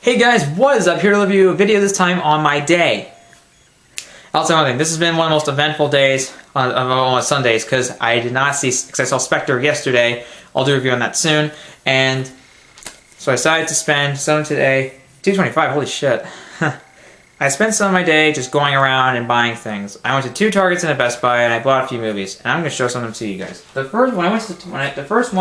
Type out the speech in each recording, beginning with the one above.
Hey guys, what is up? Here to review a video this time on my day. I'll tell you one thing, this has been one of the most eventful days on Sundays because I did not see, because I saw Spectre yesterday. I'll do a review on that soon. And so I decided to spend some today, $225, holy shit. I spent some of my day just going around and buying things. I went to 2 Targets and a Best Buy and I bought a few movies. And I'm going to show some of them to you guys. The first one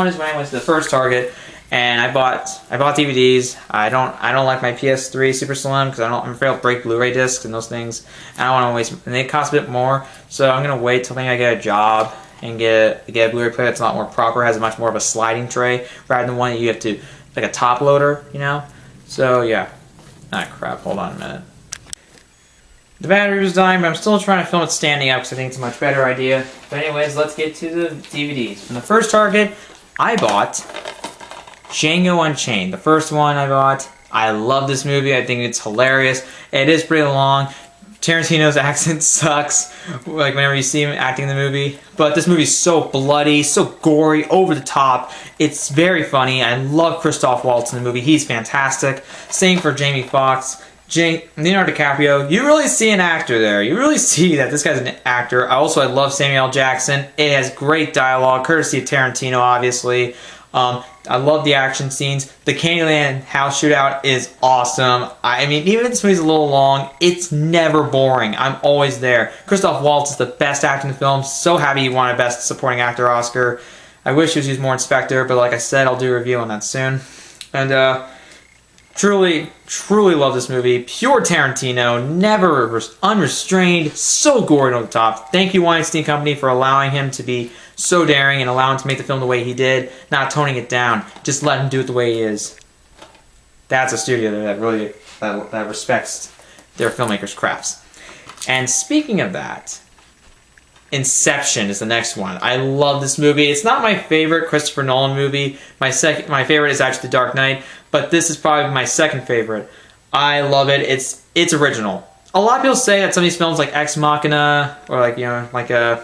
is when I went to the first Target and I bought DVDs. I don't like my PS3 Super Slim because I'm afraid I'll break Blu-ray discs and those things. I don't want to waste, and they cost a bit more. So I'm gonna wait till I get a job and get a Blu-ray player that's a lot more proper, has much more of a sliding tray rather than one that you have to, like a top loader, you know. So yeah, crap. Hold on a minute. The battery was dying, but I'm still trying to film it standing up because I think it's a much better idea. But anyways, let's get to the DVDs. From the first Target, I bought Django Unchained. The first one I bought. I love this movie. I think it's hilarious. It is pretty long. Tarantino's accent sucks, like whenever you see him acting in the movie. But this movie's so bloody, so gory, over the top. It's very funny. I love Christoph Waltz in the movie. He's fantastic. Same for Jamie Foxx. Leonardo DiCaprio, you really see an actor there. You really see that this guy's an actor. I love Samuel L. Jackson. It has great dialogue, courtesy of Tarantino, obviously. I love the action scenes. The Candyland house shootout is awesome. I mean, even if this movie's a little long, it's never boring. I'm always there. Christoph Waltz is the best actor in the film. So happy he won a Best Supporting Actor Oscar. I wish he was used more in Spectre, but like I said, I'll do a review on that soon. And, truly love this movie. Pure Tarantino, never unrestrained, so gory on the top. Thank you, Weinstein Company, for allowing him to be so daring and allowing him to make the film the way he did, not toning it down. Just let him do it the way he is. That's a studio that really that respects their filmmakers' crafts. And speaking of that, Inception is the next one. I love this movie. It's not my favorite Christopher Nolan movie. My favorite is actually The Dark Knight, but this is probably my second favorite. I love it. It's original. A lot of people say that some of these films like Ex Machina or like, you know, like a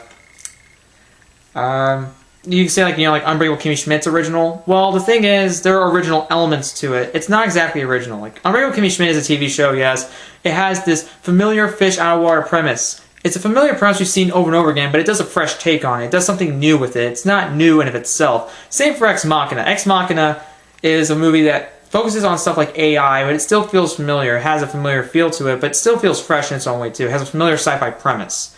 you can say like, you know, like Unbreakable Kimmy Schmidt's original. Well, the thing is, there are original elements to it. It's not exactly original. Like Unbreakable Kimmy Schmidt is a TV show, yes. It has this familiar fish out of water premise. It's a familiar premise we've seen over and over again, but it does a fresh take on it. It does something new with it. It's not new in of itself. Same for Ex Machina. Ex Machina is a movie that focuses on stuff like AI, but it still feels familiar. It has a familiar feel to it, but it still feels fresh in its own way too. It has a familiar sci-fi premise.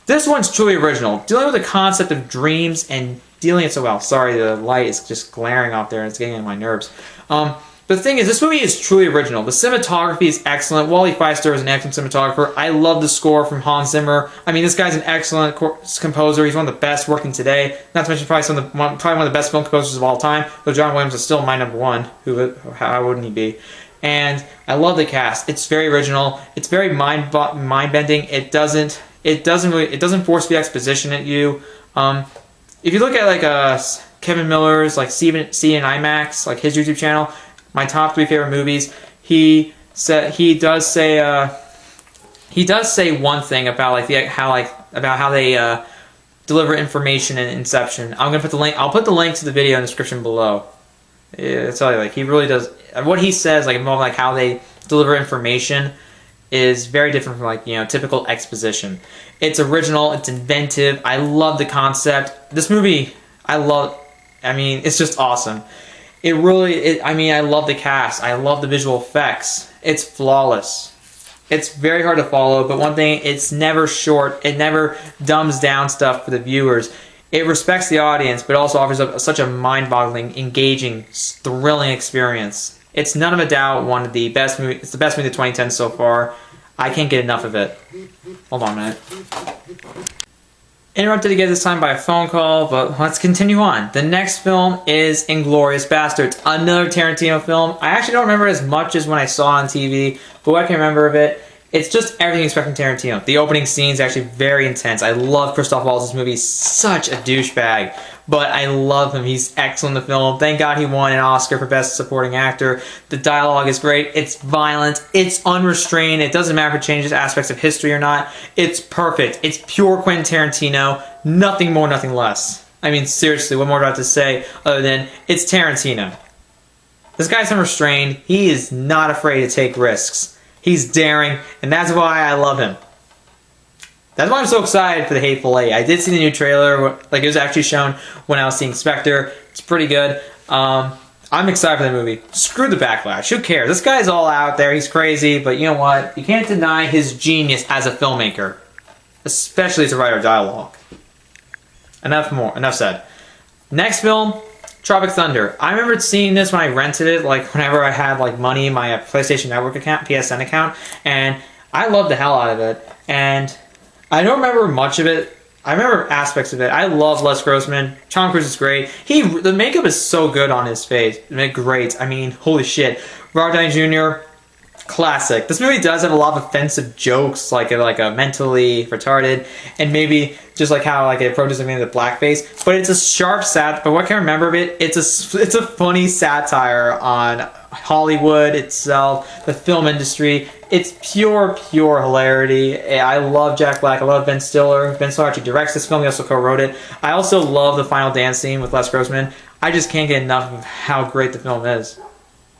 This one's truly original. Dealing with the concept of dreams and dealing it so well. Sorry, the light is just glaring off there and it's getting on my nerves. But the thing is, this movie is truly original. The cinematography is excellent. Wally Pfister is an excellent cinematographer. I love the score from Hans Zimmer. I mean, this guy's an excellent composer. He's one of the best working today. Not to mention probably one of the best film composers of all time. Though John Williams is still my number one. How wouldn't he be? And I love the cast. It's very original. It's very mind-bending. It doesn't force the exposition at you. If you look at like Kevin Miller's like See in IMAX, like his YouTube channel, my top 3 favorite movies, he does say one thing about how they deliver information in Inception. I'm gonna put the link. I'll put the link to the video in the description below. Yeah, I tell you, like he really does. What he says, like involving like how they deliver information, is very different from like, you know, typical exposition. It's original. It's inventive. I love the concept. This movie, I mean, it's just awesome. I love the cast. I love the visual effects. It's flawless. It's very hard to follow, but one thing, it's never short. It never dumbs down stuff for the viewers. It respects the audience, but also offers up such a mind-boggling, engaging, thrilling experience. It's none of a doubt one of the best movies. It's the best movie of the 2010s so far. I can't get enough of it. Hold on a minute. Interrupted again this time by a phone call, but let's continue on. The next film is Inglorious Bastards, another Tarantino film. I actually don't remember as much as when I saw it on TV, but what I can remember of it, it's just everything you expect from Tarantino. The opening scene is actually very intense. I love Christoph Waltz. This movie. He's such a douchebag, but I love him. He's excellent in the film. Thank God he won an Oscar for Best Supporting Actor. The dialogue is great. It's violent. It's unrestrained. It doesn't matter if it changes aspects of history or not. It's perfect. It's pure Quentin Tarantino. Nothing more, nothing less. I mean, seriously, what more do I have to say other than it's Tarantino? This guy's unrestrained. He is not afraid to take risks. He's daring, and that's why I love him. That's why I'm so excited for The Hateful Eight. I did see the new trailer. Like, it was actually shown when I was seeing Spectre. It's pretty good. I'm excited for the movie. Screw the backlash. Who cares? This guy's all out there. He's crazy, but you know what? You can't deny his genius as a filmmaker, especially as a writer of dialogue. Enough said. Next film, Tropic Thunder. I remember seeing this when I rented it, like whenever I had like money in my PlayStation Network account, PSN account, and I loved the hell out of it. And I don't remember much of it. I remember aspects of it. I love Les Grossman. Tom Cruise is great. The makeup is so good on his face. Great. I mean, holy shit. Robert Downey Jr., classic. This movie does have a lot of offensive jokes, like a mentally retarded, and maybe just like how like it approaches something with blackface. But it's a sharp but what I can remember of it, it's a funny satire on Hollywood itself, the film industry. It's pure hilarity. I love Jack Black. I love Ben Stiller. Ben Stiller actually directs this film. He also co-wrote it. I also love the final dance scene with Les Grossman. I just can't get enough of how great the film is.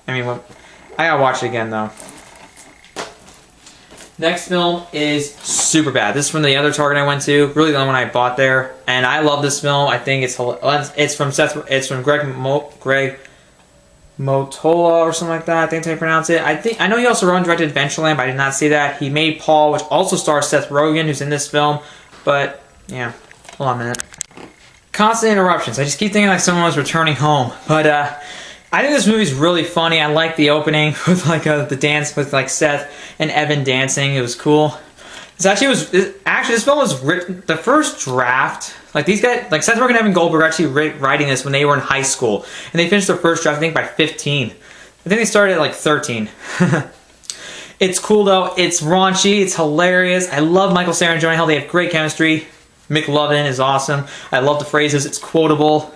I mean, I gotta watch it again though. Next film is Superbad. This is from the other Target I went to. Really the only one I bought there, and I love this film. I think it's from Greg Motola or something like that. I think that's how you pronounce it. I know he also wrote and directed Adventureland, but I did not see that. He made Paul, which also stars Seth Rogen, who's in this film. But yeah, hold on a minute. Constant interruptions. I just keep thinking like someone was returning home, but I think this movie's really funny. I like the opening with like the dance with like Seth and Evan dancing. It was cool. This film was written, the first draft, like these guys, like Seth Rogen and Evan Goldberg were actually writing this when they were in high school, and they finished their first draft I think by 15. I think they started at like 13. It's cool though. It's raunchy. It's hilarious. I love Michael Cera and Jonah Hill. They have great chemistry. McLovin is awesome. I love the phrases. It's quotable.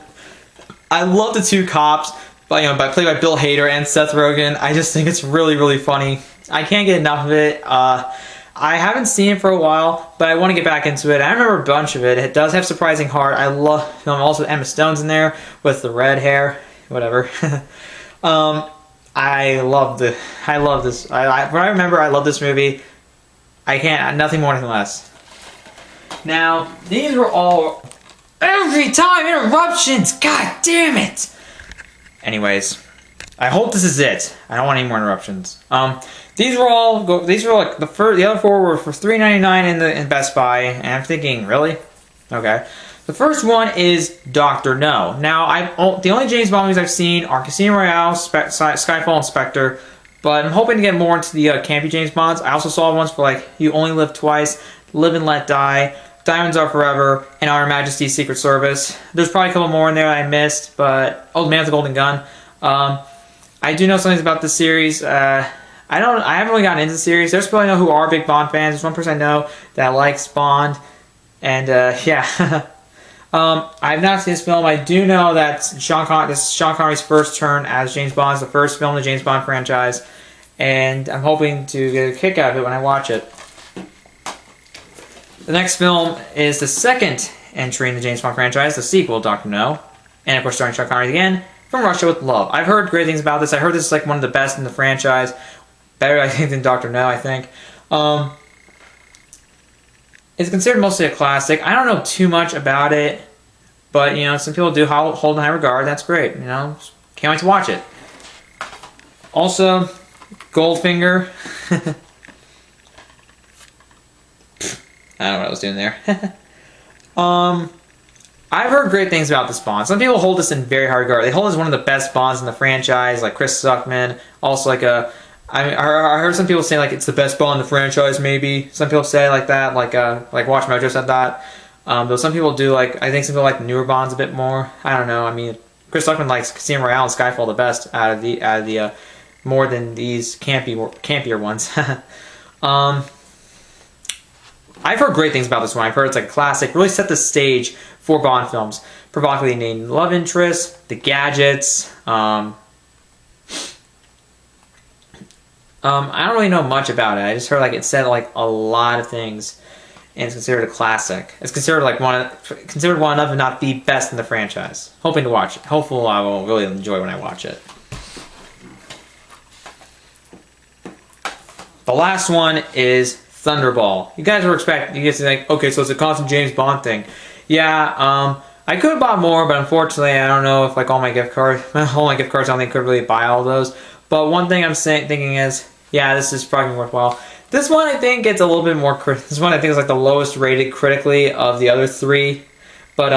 I love the two cops. Played by Bill Hader and Seth Rogen. I just think it's really funny. I can't get enough of it. I haven't seen it for a while, but I want to get back into it. I remember a bunch of it. It does have surprising heart. I love also Emma Stone's in there with the red hair, whatever. I love this. I remember I love this movie. Nothing more, nothing less. Now, these were all every time interruptions. God damn it. Anyways, I hope this is it. I don't want any more interruptions. These were like the other four were for $3.99 in Best Buy, and I'm thinking, really? Okay. The first one is Dr. No. Now, the only James Bond movies I've seen are Casino Royale, Skyfall, and Spectre, but I'm hoping to get more into the campy James Bonds. I also saw ones for like You Only Live Twice, Live and Let Die, Diamonds Are Forever, and Our Majesty's Secret Service. There's probably a couple more in there that I missed, but Man with the Golden Gun. I do know something about this series. I haven't really gotten into the series. There's people I know who are big Bond fans. There's one person I know that likes Bond, and yeah. I've not seen this film. I do know that this is Sean Connery's first turn as James Bond. It's the first film in the James Bond franchise, and I'm hoping to get a kick out of it when I watch it. The next film is the second entry in the James Bond franchise, the sequel, Dr. No, and of course starring Sean Connery again, From Russia with Love. I've heard great things about this. I heard this is like one of the best in the franchise. Better, I think, than Dr. No, I think. It's considered mostly a classic. I don't know too much about it, but, some people do hold in high regard. That's great, Can't wait to watch it. Also, Goldfinger. I don't know what I was doing there. I've heard great things about this Bond. Some people hold this in very high regard. They hold this as one of the best Bonds in the franchise, like Chris Suckman. Also, I heard some people say like it's the best Bond in the franchise. Maybe some people say like that, like Watch Mojo said that. Though some people do I think some people like the newer Bonds a bit more. I don't know. I mean, Chris Suckman likes Casino Royale and Skyfall the best out of the more than these campier ones. I've heard great things about this one. I've heard it's like a classic, really set the stage for Bond films. Provocatively named love interest, the gadgets. I don't really know much about it. I just heard it said a lot of things, and it's considered a classic. It's considered one of, if not the best in the franchise. Hoping to watch it. Hopefully, I will really enjoy when I watch it. the last one is Thunderball. You guys were expecting, you guys are like, okay, so it's a constant James Bond thing. Yeah, I could have bought more, but unfortunately, I don't know if like all my gift cards, I don't think could really buy all those. But one thing I'm thinking is, yeah, this is probably worthwhile. This one I think gets a little bit more. This one I think is like the lowest rated critically of the other three, but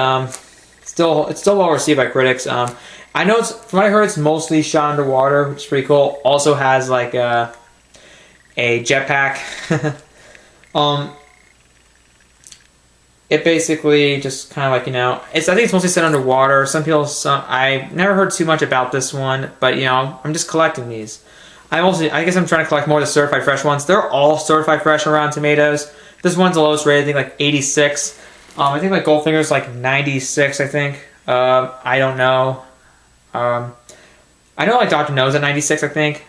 it's still well received by critics. I know from what I heard, it's mostly shot underwater, which is pretty cool. Also has like a jetpack. It basically just kind of like, you know, I think it's mostly set underwater. I never heard too much about this one, but you know, I'm just collecting these. I guess I'm trying to collect more of the certified fresh ones. They're all certified fresh on Rotten Tomatoes. This one's the lowest rated, I think like 86. I think like Goldfinger's like 96, I think. I don't know. I know like Dr. No's at 96, I think.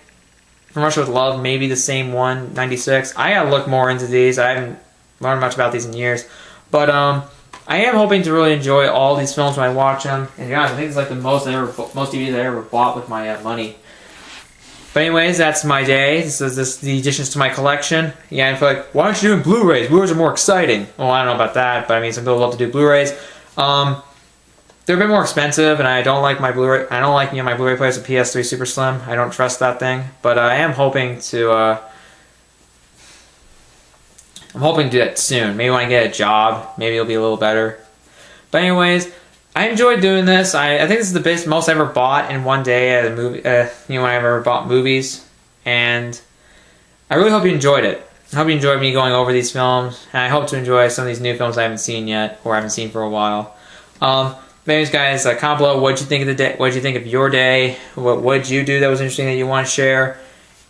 From Russia with Love, maybe the same one, 96. I gotta look more into these. I haven't learned much about these in years. But I am hoping to really enjoy all these films when I watch them. And guys, I think it's like the most DVDs I ever bought with my money. But anyways, that's my day. This is the additions to my collection. Yeah, I feel like, why aren't you doing Blu-rays? Blu-rays are more exciting. Well, I don't know about that, but I mean, some people love to do Blu-rays. They're a bit more expensive, and I don't like my Blu-ray. I don't like, you know, my Blu-ray player's a PS3 Super Slim. I don't trust that thing. But I am hoping to. I'm hoping to do that soon. Maybe when I get a job, maybe it'll be a little better. But anyways, I enjoyed doing this. I think this is the most I ever bought in one day at a movie. You know, when I ever bought movies, and I really hope you enjoyed it. I hope you enjoyed me going over these films, and I hope to enjoy some of these new films I haven't seen yet, or haven't seen for a while. But anyways, guys, comment below what you think of the day. What did you think of your day? What did you do that was interesting that you want to share?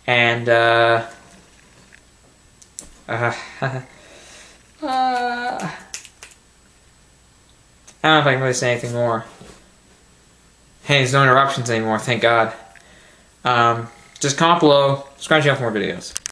And I don't know if I can really say anything more. Hey, there's no interruptions anymore, thank God. Just comment below, subscribe to the channel for more videos.